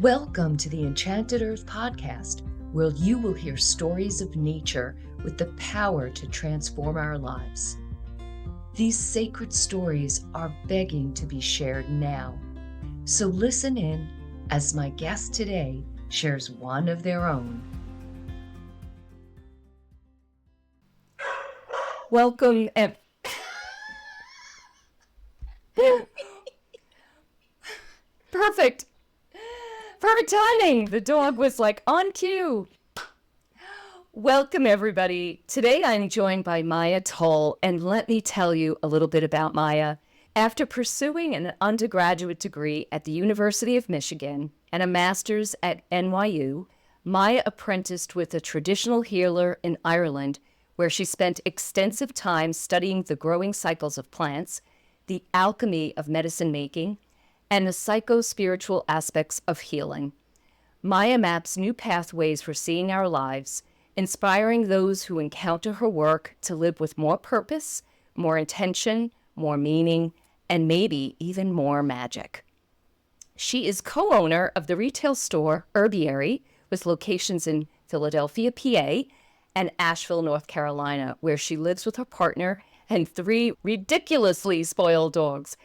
Welcome to the Enchanted Earth Podcast, where you will hear stories of nature with the power to transform our lives. These sacred stories are begging to be shared now. So listen in as my guest today shares one of their own. Welcome, Perfect. Perfect timing. The dog was like on cue. Welcome, everybody. Today I'm joined by Maia Toll, and let me tell you a little bit about Maia. After pursuing an undergraduate degree at the University of Michigan and a master's at NYU, Maia apprenticed with a traditional healer in Ireland, where she spent extensive time studying the growing cycles of plants, the alchemy of medicine making, and the psycho-spiritual aspects of healing. Maia maps new pathways for seeing our lives, inspiring those who encounter her work to live with more purpose, more intention, more meaning, and maybe even more magic. She is co-owner of the retail store Herbiary, with locations in Philadelphia, PA, and Asheville, North Carolina, where she lives with her partner and 3 ridiculously spoiled dogs.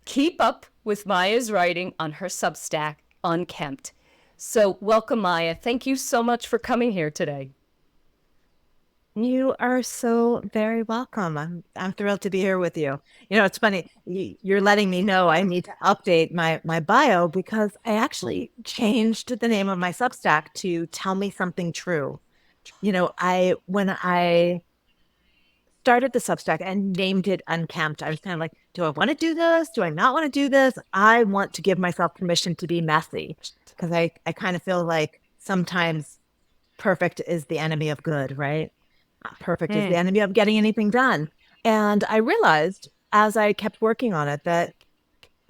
Keep up with Maia's writing on her Substack, Unkempt. So welcome, Maia. Thank you so much for coming here today. You are so very welcome. I'm thrilled to be here with you. You know, it's funny. You're letting me know I need to update my bio because I actually changed the name of my Substack to Tell Me Something True. You know, when I started the Substack and named it Unkempt, I was kind of like, do I want to do this? Do I not want to do this? I want to give myself permission to be messy because I kind of feel like sometimes perfect is the enemy of good, right? Perfect is the enemy of getting anything done. And I realized as I kept working on it that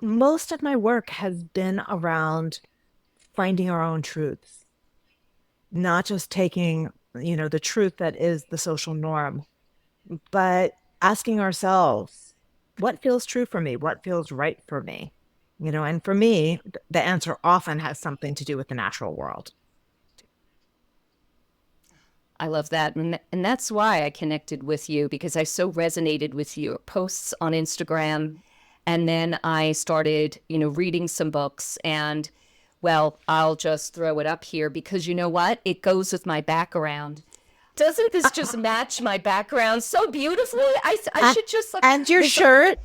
most of my work has been around finding our own truths, not just taking, the truth that is the social norm, but asking ourselves, what feels true for me? What feels right for me? And for me, the answer often has something to do with the natural world. I love that. And that's why I connected with you, because I so resonated with your posts on Instagram. And then I started, reading some books. And, well, I'll just throw it up here because you know what? It goes with my background. Doesn't this just match my background so beautifully? I should just... And your shirt.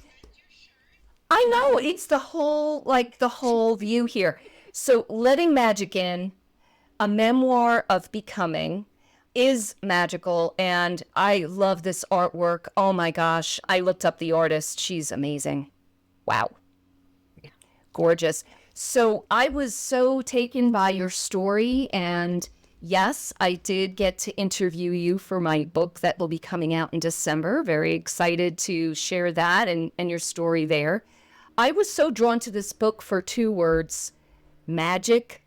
I know. It's the whole view here. So letting magic in, a memoir of becoming, is magical, and I love this artwork. Oh my gosh, I looked up the artist. She's amazing. Wow. Gorgeous. So I was so taken by your story, and yes, I did get to interview you for my book that will be coming out in December. Very excited to share that and your story there. I was so drawn to this book for 2 words, magic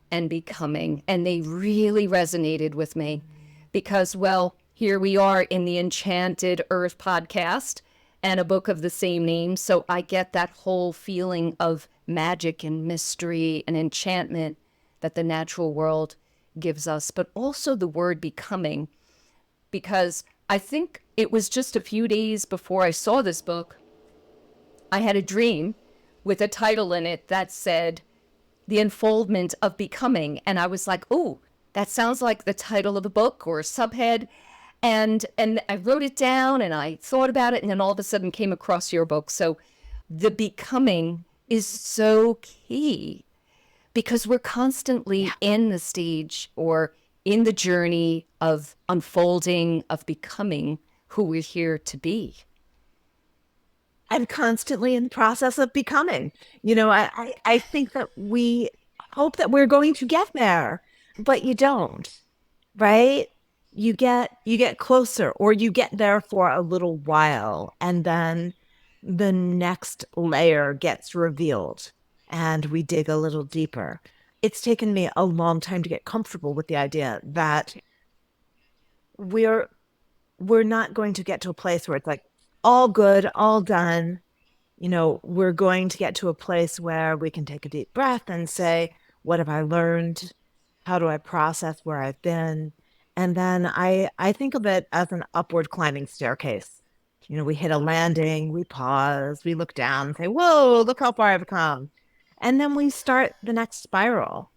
and becoming, and they really resonated with me because, well, here we are in the Enchanted Earth Podcast and a book of the same name, so I get that whole feeling of magic and mystery and enchantment that the natural world gives us, but also the word becoming, because I think it was just a few days before I saw this book, I had a dream with a title in it that said, The Unfoldment of Becoming. And I was like, oh, that sounds like the title of a book or a subhead. And I wrote it down and I thought about it, and then all of a sudden came across your book. So the becoming is so key because we're constantly in the stage or in the journey of unfolding, of becoming who we're here to be. I'm constantly in the process of becoming. I think that we hope that we're going to get there, but you don't, right? You get closer, or you get there for a little while, and then the next layer gets revealed and we dig a little deeper. It's taken me a long time to get comfortable with the idea that we're not going to get to a place where it's like all good, all done. We're going to get to a place where we can take a deep breath and say, What have I learned? How do I process where I've been? And then I think of it as an upward climbing staircase. We hit a landing, we pause, we look down and say, whoa, look how far I've come. And then we start the next spiral.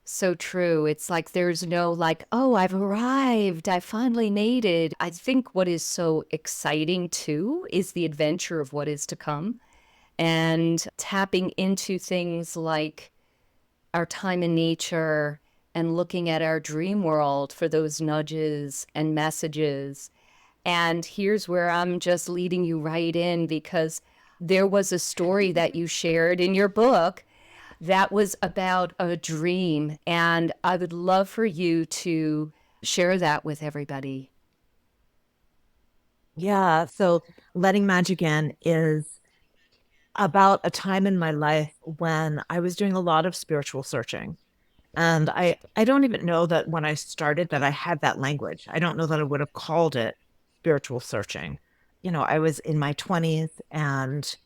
So true. It's like there's no like, oh, I've arrived. I finally made it. I think what is so exciting too is the adventure of what is to come and tapping into things like our time in nature and looking at our dream world for those nudges and messages. And here's where I'm just leading you right in because there was a story that you shared in your book that was about a dream. And I would love for you to share that with everybody. Yeah. So letting magic in is about a time in my life when I was doing a lot of spiritual searching. And I don't even know that when I started that I had that language. I don't know that I would have called it spiritual searching. I was in my 20s and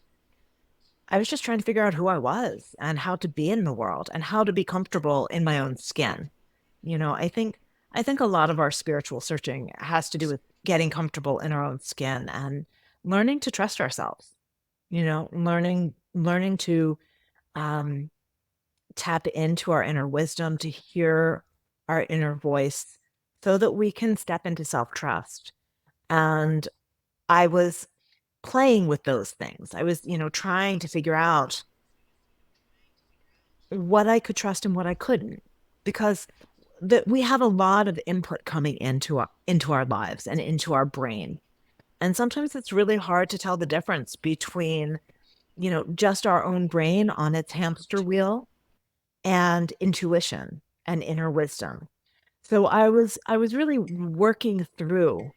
I was just trying to figure out who I was and how to be in the world and how to be comfortable in my own skin. I think a lot of our spiritual searching has to do with getting comfortable in our own skin and learning to trust ourselves. Learning to um tap into our inner wisdom, to hear our inner voice so that we can step into self-trust. And I was playing with those things. I was, trying to figure out what I could trust and what I couldn't, because we have a lot of input coming into our lives and into our brain. And sometimes it's really hard to tell the difference between, just our own brain on its hamster wheel and intuition and inner wisdom. So I was really working through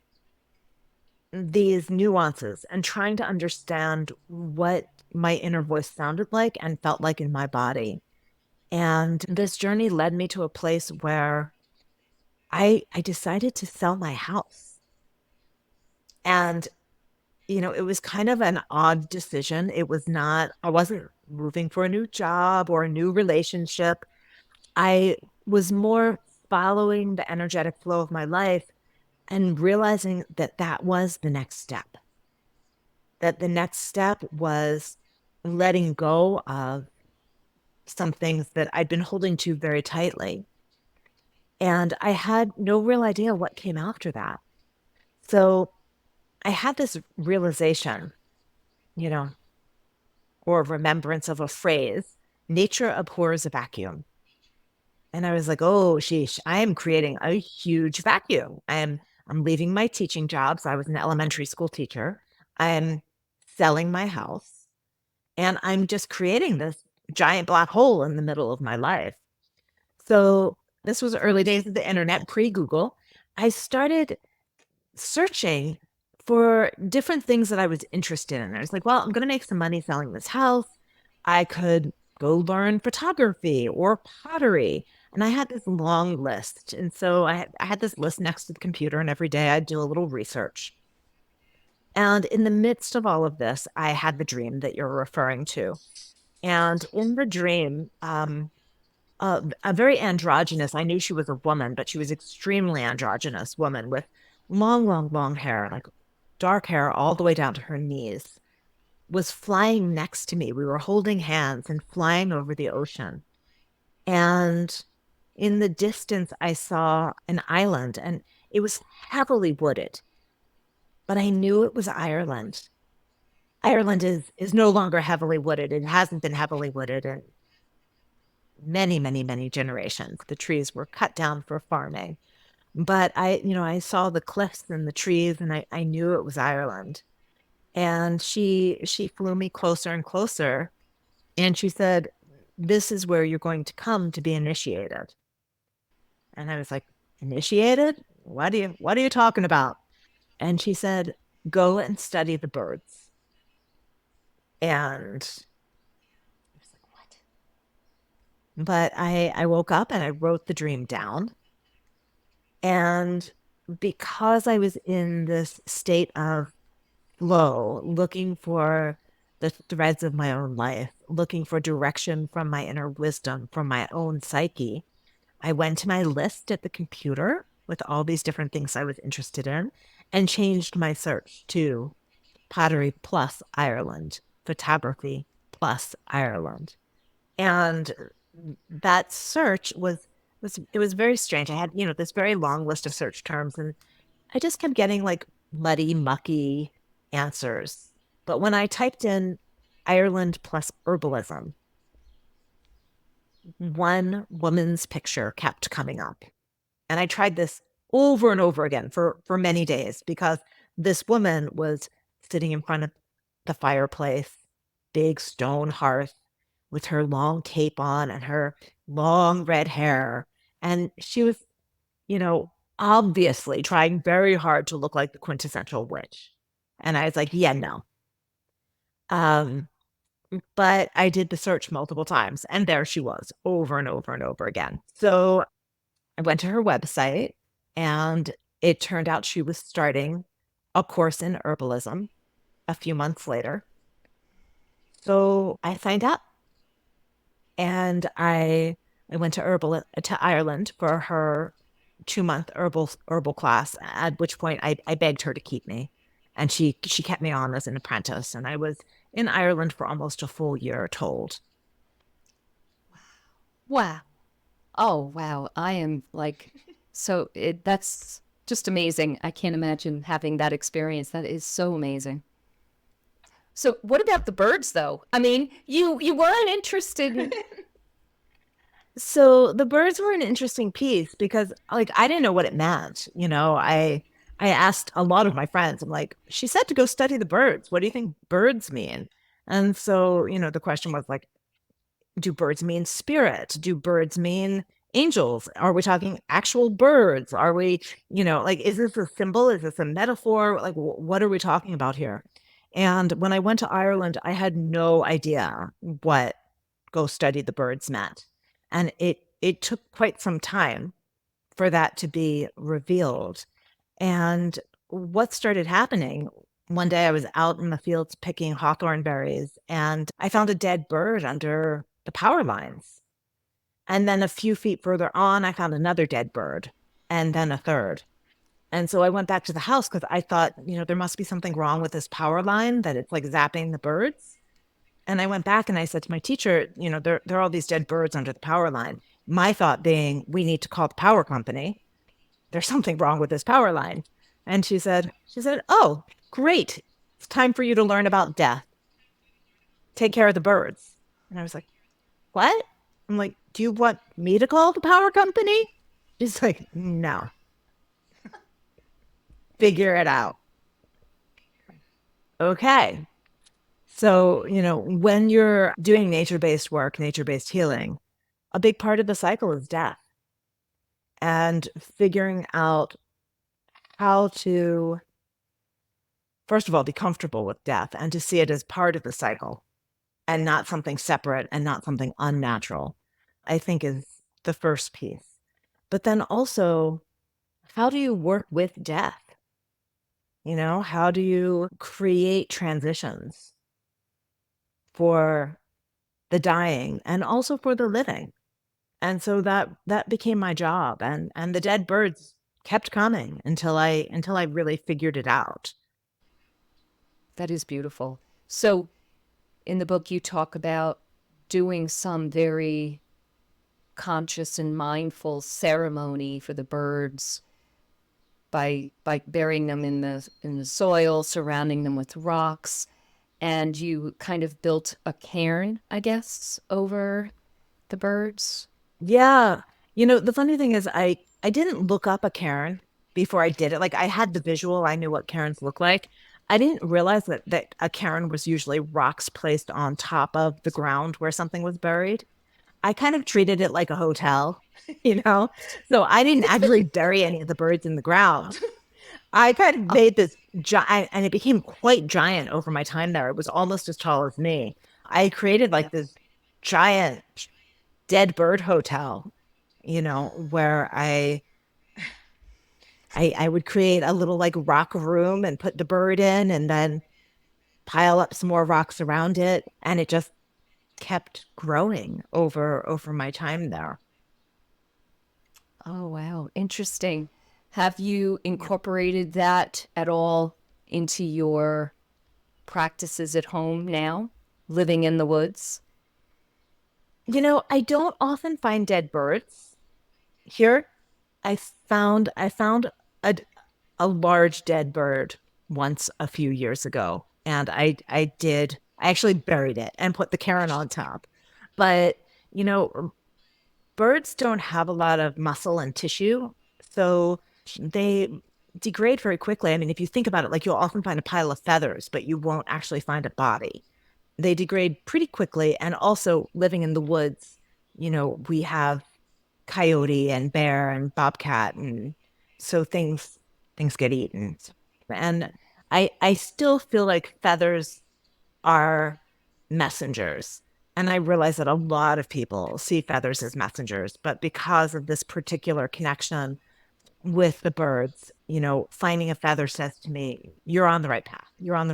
these nuances and trying to understand what my inner voice sounded like and felt like in my body. And this journey led me to a place where I decided to sell my house. And it was kind of an odd decision. I wasn't moving for a new job or a new relationship. I was more following the energetic flow of my life and realizing that that was the next step. That the next step was letting go of some things that I'd been holding to very tightly. And I had no real idea what came after that. So I had this realization, you know, or remembrance of a phrase: nature abhors a vacuum. And I was like, oh, sheesh, I am creating a huge vacuum. I'm leaving my teaching jobs. I was an elementary school teacher. I'm selling my house and I'm just creating this giant black hole in the middle of my life. So this was early days of the internet, pre-Google. I started searching for different things that I was interested in. I was like, well, I'm going to make some money selling this house. I could go learn photography or pottery. And I had this long list. And so I had this list next to the computer, and every day I'd do a little research. And in the midst of all of this, I had the dream that you're referring to. And in the dream, a very androgynous, I knew she was a woman, but she was extremely androgynous woman with long, long, long hair, like dark hair all the way down to her knees, was flying next to me. We were holding hands and flying over the ocean. And in the distance, I saw an island, and it was heavily wooded, but I knew it was Ireland. Ireland is no longer heavily wooded. It hasn't been heavily wooded in many, many, many generations. The trees were cut down for farming. But I saw the cliffs and the trees, and I knew it was Ireland. And she flew me closer and closer, and she said, "This is where you're going to come to be initiated." And I was like, "Initiated? What are you talking about?" And she said, "Go and study the birds." And I was like, "What?" But I woke up and I wrote the dream down. And because I was in this state of flow, looking for the threads of my own life, looking for direction from my inner wisdom, from my own psyche, I went to my list at the computer with all these different things I was interested in and changed my search to pottery plus Ireland, photography plus Ireland. And that search was very strange. I had, this very long list of search terms, and I just kept getting like muddy, mucky answers. But when I typed in Ireland plus herbalism, one woman's picture kept coming up. And I tried this over and over again for many days because this woman was sitting in front of the fireplace, big stone hearth, with her long cape on and her long red hair. And she was, you know, obviously trying very hard to look like the quintessential witch. And I was like, yeah, no. Um, but I did the search multiple times, and there she was over and over and over again. So I went to her website, and it turned out she was starting a course in herbalism a few months later. So I signed up, and I went to Ireland for her 2-month herbal class. At which point I begged her to keep me, and she kept me on as an apprentice. And I was in Ireland for almost a full year told. Wow. Oh, wow. I am like, that's just amazing. I can't imagine having that experience. That is so amazing. So what about the birds though? I mean, you weren't interested in, So the birds were an interesting piece because like I didn't know what it meant. I asked a lot of my friends, I'm like, she said to go study the birds. What do you think birds mean? And so, the question was like, do birds mean spirit? Do birds mean angels? Are we talking actual birds? Are we, like, is this a symbol? Is this a metaphor? Like, what are we talking about here? And when I went to Ireland, I had no idea what go study the birds meant. And it took quite some time for that to be revealed. And what started happening one day, I was out in the fields picking hawthorn berries, and I found a dead bird under the power lines. And then a few feet further on, I found another dead bird, and then a third. And so I went back to the house because I thought, there must be something wrong with this power line, that it's like zapping the birds. And I went back and I said to my teacher, there are all these dead birds under the power line. My thought being, we need to call the power company. There's something wrong with this power line. And she said, oh, great. It's time for you to learn about death. Take care of the birds. And I was like, what? I'm like, do you want me to call the power company? She's like, no. Figure it out. Okay. So, when you're doing nature-based work, nature-based healing, a big part of the cycle is death. And figuring out how to, first of all, be comfortable with death and to see it as part of the cycle and not something separate and not something unnatural, I think is the first piece. But then also, how do you work with death? How do you create transitions for the dying and also for the living? And so that became my job, and the dead birds kept coming until I really figured it out. that is beautiful. So in the book, you talk about doing some very conscious and mindful ceremony for the birds by burying them in the soil, surrounding them with rocks, and you kind of built a cairn, I guess, over the birds. Yeah. The funny thing is I didn't look up a cairn before I did it. Like I had the visual, I knew what cairns look like. I didn't realize that a cairn was usually rocks placed on top of the ground where something was buried. I kind of treated it like a hotel, you know? So I didn't actually bury any of the birds in the ground. I kind of made this giant, and it became quite giant over my time there. It was almost as tall as me. I created like this giant dead bird hotel, where I would create a little like rock room and put the bird in, and then pile up some more rocks around it, and it just kept growing over my time there. Oh, wow. Interesting. Have you incorporated that at all into your practices at home now, living in the woods? I don't often find dead birds here. I found a a large dead bird once a few years ago, and I actually buried it and put the cairn on top. But you know, birds don't have a lot of muscle and tissue, so they degrade very quickly. I mean, if you think about it, like you'll often find a pile of feathers, but you won't actually find a body. They degrade pretty quickly. And also living in the woods, we have coyote and bear and bobcat, and so things get eaten. And I still feel like feathers are messengers. And I realize that a lot of people see feathers as messengers, but because of this particular connection with the birds, finding a feather says to me, you're on the right path. You're on the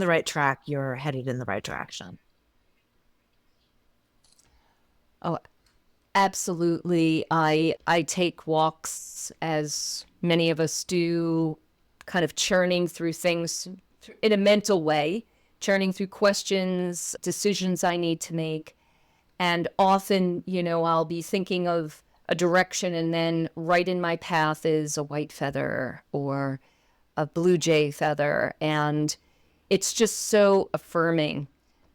right track. You're headed in the right direction. Oh, absolutely. I take walks, as many of us do, kind of churning through things in a mental way, churning through questions, decisions I need to make. And often, I'll be thinking of a direction, and then right in my path is a white feather or a blue jay feather. And it's just so affirming,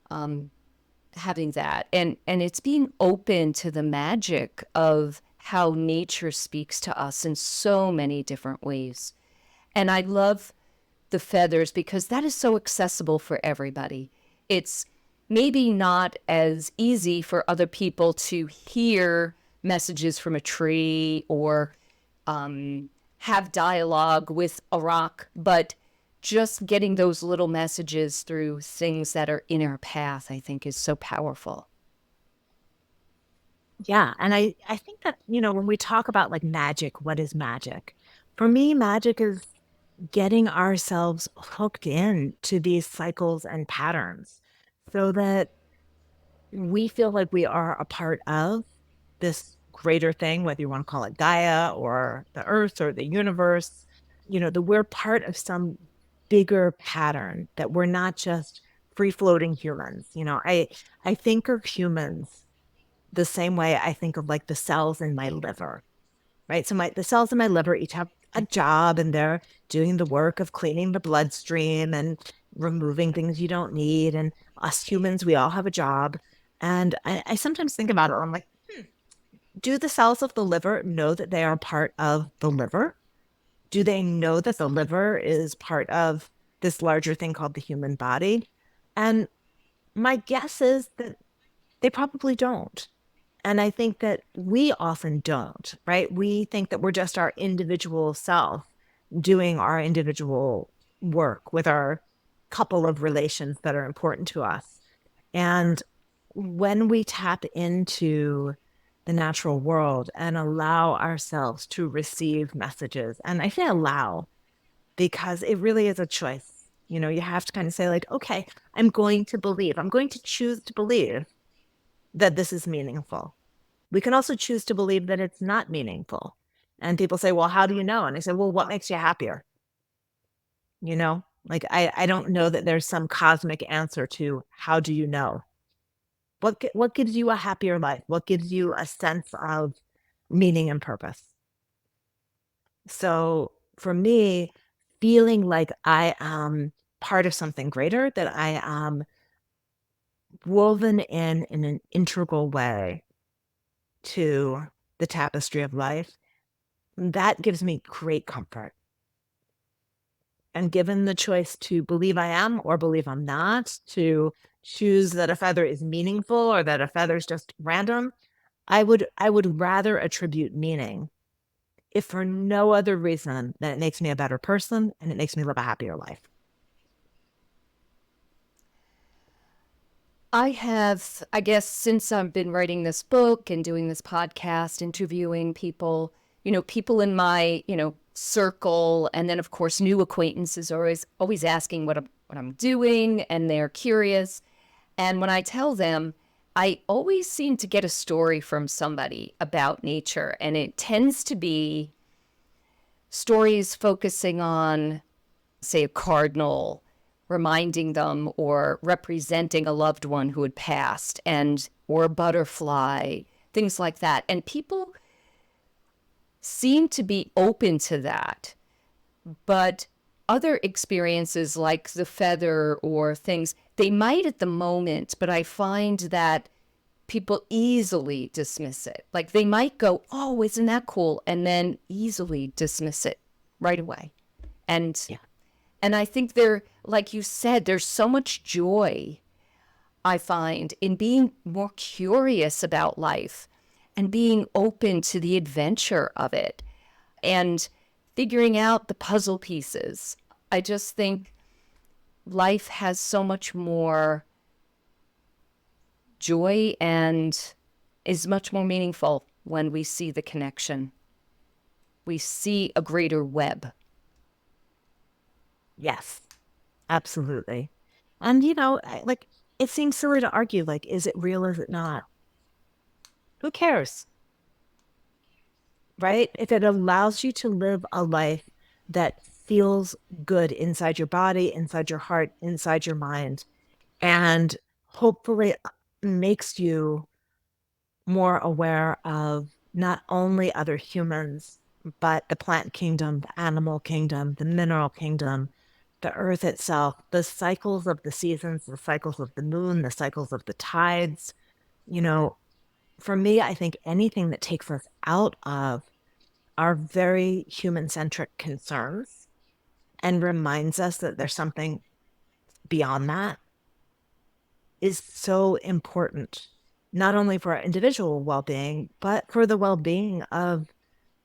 having that. And it's being open to the magic of how nature speaks to us in so many different ways. And I love the feathers because that is so accessible for everybody. It's maybe not as easy for other people to hear messages from a tree or have dialogue with a rock, but just getting those little messages through things that are in our path, I think, is so powerful. Yeah. And I think that, when we talk about like magic, what is magic? For me, magic is getting ourselves hooked in to these cycles and patterns so that we feel like we are a part of this greater thing, whether you want to call it Gaia or the earth or the universe, that we're part of some bigger pattern, that we're not just free floating humans. I think of humans the same way I think of like the cells in my liver, right? So the cells in my liver each have a job, and they're doing the work of cleaning the bloodstream and removing things you don't need. And us humans, we all have a job. And I sometimes think about it. I'm like, do the cells of the liver know that they are part of the liver? Do they know that the liver is part of this larger thing called the human body? And my guess is that they probably don't. And I think that we often don't, right? We think that we're just our individual self doing our individual work with our couple of relations that are important to us. And when we tap into the natural world and allow ourselves to receive messages, and I say allow because it really is a choice. You have to kind of say, like, okay, I'm going to choose to believe that this is meaningful. We can also choose to believe that it's not meaningful. And people say, well, how do you know? And I say, well, what makes you happier? Like I don't know that there's some cosmic answer to how do you know? What gives you a happier life? What gives you a sense of meaning and purpose? So for me, feeling like I am part of something greater, that I am woven in an integral way to the tapestry of life, that gives me great comfort. And given the choice to believe I am or believe I'm not, to choose that a feather is meaningful or that a feather is just random, I would rather attribute meaning, if for no other reason than it makes me a better person and it makes me live a happier life. I have, I guess, since I've been writing this book and doing this podcast, interviewing people, people in my, circle. And then, of course, new acquaintances are always asking what I'm doing, and they're curious. And when I tell them, I always seem to get a story from somebody about nature, and it tends to be stories focusing on, say, a cardinal, reminding them or representing a loved one who had passed, and or a butterfly, things like that. And people seem to be open to that. But other experiences like the feather or things, they might at the moment, but I find that people easily dismiss it. Like they might go, "Oh, isn't that cool?" and then easily dismiss it right away. And Yeah. and I think there, like you said, there's so much joy I find in being more curious about life and being open to the adventure of it and figuring out the puzzle pieces. I just think life has so much more joy and is much more meaningful when we see the connection. We see a greater web. Yes, absolutely. And, like, it seems silly to argue, like, is it real? Is it not? Who cares? Right? If it allows you to live a life that feels good inside your body, inside your heart, inside your mind, and hopefully makes you more aware of not only other humans, but the plant kingdom, the animal kingdom, the mineral kingdom, the earth itself, the cycles of the seasons, the cycles of the moon, the cycles of the tides. You know, for me, I think anything that takes us out of our very human centric concerns and reminds us that there's something beyond that is so important, not only for our individual well being, but for the well being of,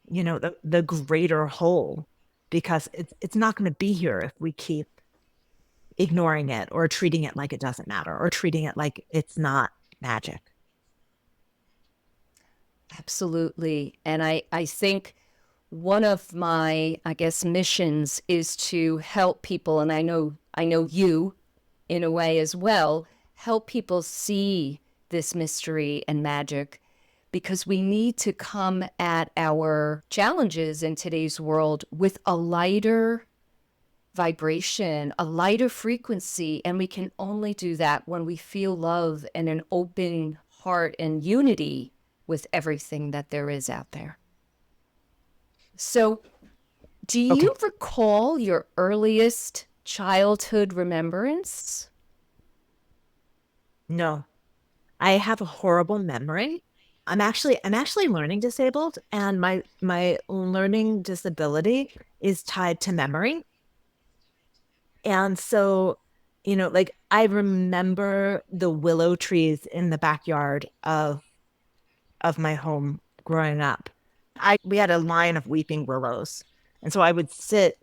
the greater whole, because it's not going to be here if we keep ignoring it or treating it like it doesn't matter or treating it like it's not magic. Absolutely. And I think one of my, I guess, missions is to help people, and I know you in a way as well, help people see this mystery and magic, because we need to come at our challenges in today's world with a lighter vibration, a lighter frequency. And we can only do that when we feel love and an open heart and unity with everything that there is out there. So, do Okay. you recall your earliest childhood remembrance? No, I have a horrible memory. I'm actually learning disabled, and my learning disability is tied to memory. And so, like, I remember the willow trees in the backyard of my home growing up. We had a line of weeping willows. And so I would sit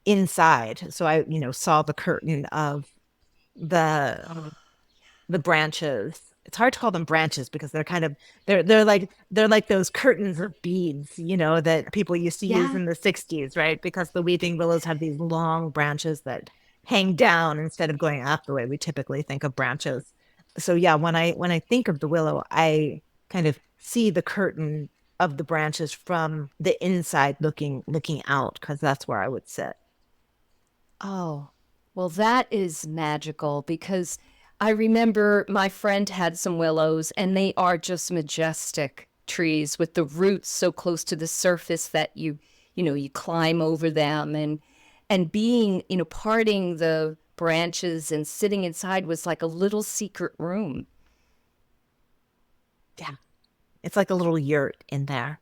inside. So I, saw the curtain of the the branches. It's hard to call them branches because they're kind of they're like those curtains or beads, that people used to use Yeah. in the 60s, right? Because the weeping willows have these long branches that hang down instead of going up the way we typically think of branches. So yeah, when I think of the willow, I kind of see the curtain of the branches from the inside looking out, because that's where I would sit. Oh, well, that is magical because I remember my friend had some willows, and they are just majestic trees with the roots so close to the surface that you climb over them, and being, parting the branches and sitting inside was like a little secret room. Yeah. It's like a little yurt in there.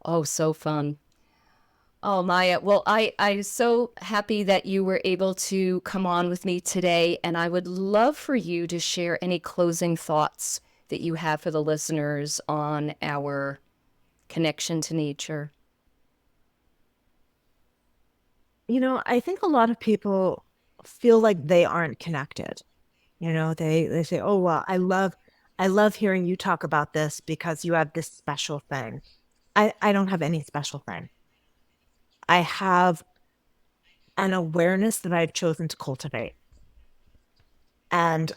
Oh, so fun. Oh, Maya. Well, I'm so happy that you were able to come on with me today. And I would love for you to share any closing thoughts that you have for the listeners on our connection to nature. I think a lot of people feel like they aren't connected. They say, "Oh, well, I love hearing you talk about this because you have this special thing." I don't have any special thing. I have an awareness that I've chosen to cultivate. And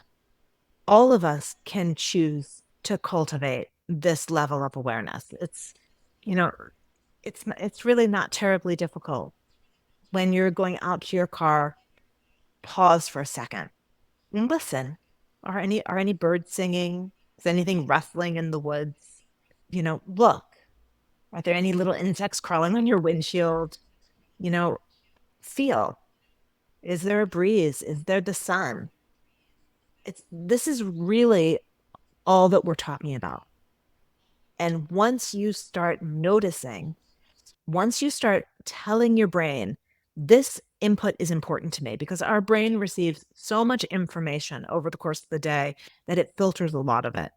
all of us can choose to cultivate this level of awareness. You know, it's really not terribly difficult. When you're going out to your car, pause for a second and listen. Are any birds singing? Is anything rustling in the woods? Look. Are there any little insects crawling on your windshield? You know, feel. Is there a breeze? Is there the sun? This is really all that we're talking about. And once you start noticing, once you start telling your brain, this input is important to me, because our brain receives so much information over the course of the day that it filters a lot of it.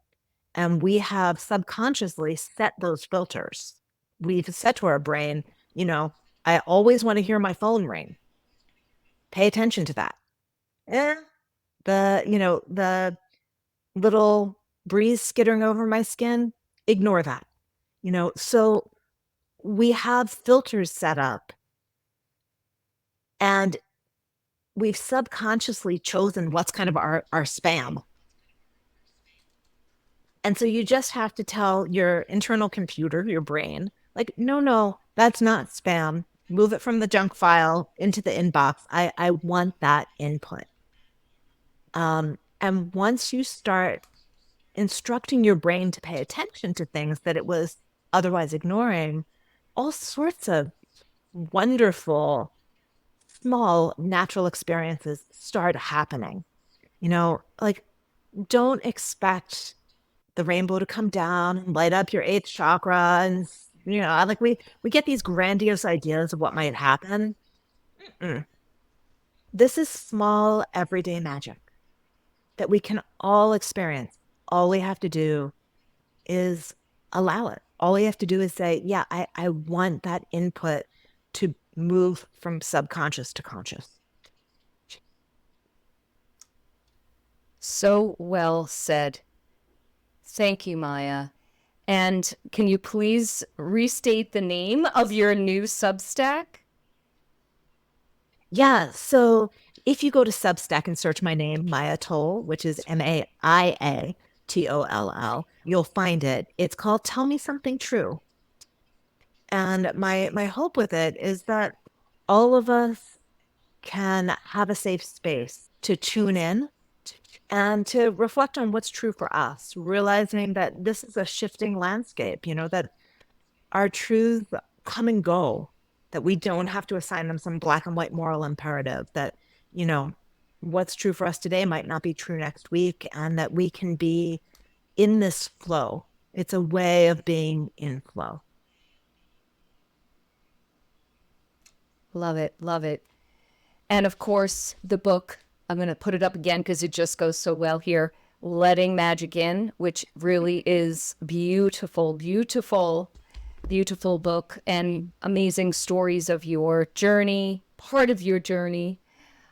And we have subconsciously set those filters. We've said to our brain, I always want to hear my phone ring. Pay attention to that. The little breeze skittering over my skin, ignore that. So we have filters set up, and we've subconsciously chosen what's kind of our spam. And so you just have to tell your internal computer, your brain, like, no, that's not spam. Move it from the junk file into the inbox. I want that input. And once you start instructing your brain to pay attention to things that it was otherwise ignoring, all sorts of wonderful, small, natural experiences start happening. Like, don't expect the rainbow to come down and light up your 8th chakra. And, like we get these grandiose ideas of what might happen. This is small, everyday magic that we can all experience. All we have to do is allow it. All we have to do is say, yeah, I want that input to move from subconscious to conscious. So well said. Thank you, Maia. And can you please restate the name of your new Substack? Yeah, so if you go to Substack and search my name, Maia Toll, which is MaiaToll, you'll find it. It's called Tell Me Something True. And my hope with it is that all of us can have a safe space to tune in and to reflect on what's true for us, realizing that this is a shifting landscape, that our truths come and go, that we don't have to assign them some black and white moral imperative, that, what's true for us today might not be true next week, and that we can be in this flow. It's a way of being in flow. Love it. Love it. And of course, the book, I'm going to put it up again because it just goes so well here. Letting Magic In, which really is beautiful, beautiful, beautiful book, and amazing stories of your journey, part of your journey.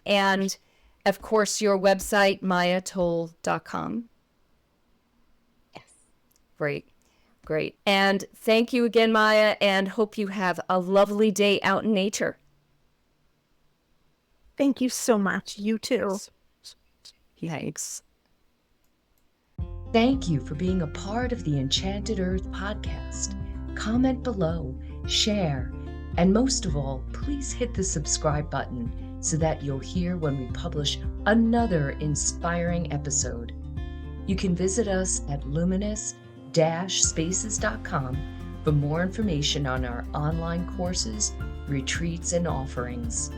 And of course, your website, maiatoll.com. Yes. Great. Great. And thank you again, Maia, and hope you have a lovely day out in nature. Thank you so much. You too. Thanks. Thank you for being a part of the Enchanted Earth Podcast. Comment below, share, and most of all, please hit the subscribe button so that you'll hear when we publish another inspiring episode. You can visit us at luminous-spaces.com for more information on our online courses, retreats, and offerings.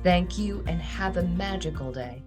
Thank you and have a magical day.